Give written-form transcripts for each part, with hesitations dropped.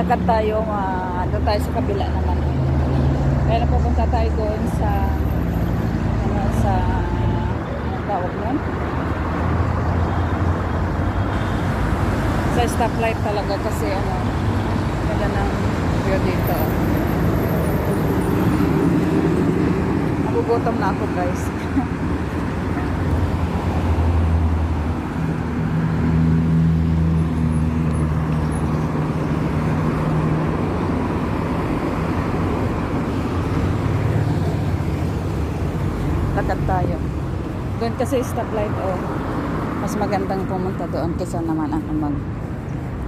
lakad tayo, doon tayo sa kabila naman. Kaya napupunta tayo doon sa anong tawag nun? Sa stoplight talaga kasi ganda ng view dito. Nagugutom na ako, guys. Lakad tayo. Doon kasi stoplight, mas magandang pumunta doon kaysa naman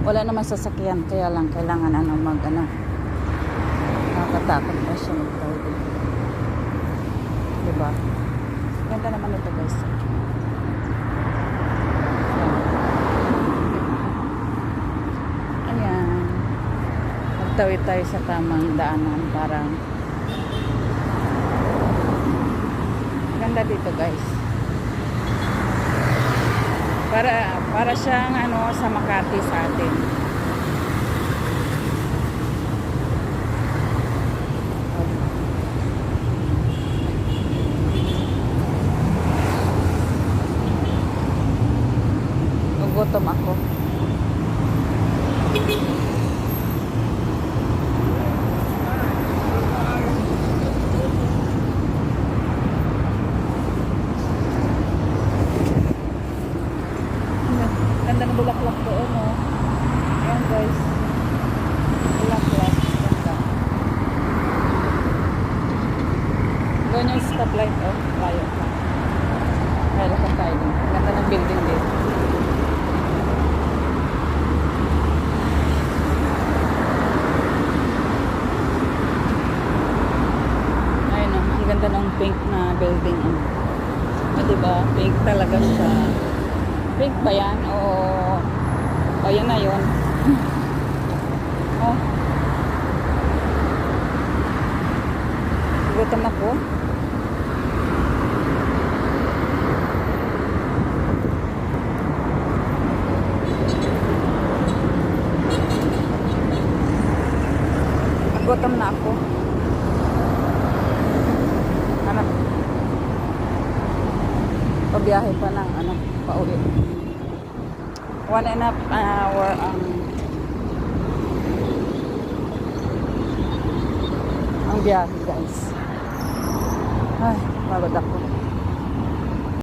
wala naman sasakyan, kaya lang kailangan nakakatakot pa siya magtawid. Diba? Ganda naman ito, guys. Ayan. Magtawid tayo sa tamang daanan. Parang ganda dito, guys. Para siyang sa Makati sa atin. Gutom ako. Ganda ng bulaklak doon, ayan, guys. Bulaklak. Ganda. Doon yung stoplight, tayo. Kaya lakad tayo. Ganda ng building din. Ayun, ang ganda ng pink na building. Diba? Pink talaga siya. Pink ba yan? O yan na yun. Gutom ako. Gutom na ako. Pabiyahe pa ng pauwi. 1.5 hour ang biyahe, guys. Ay, pagod ako.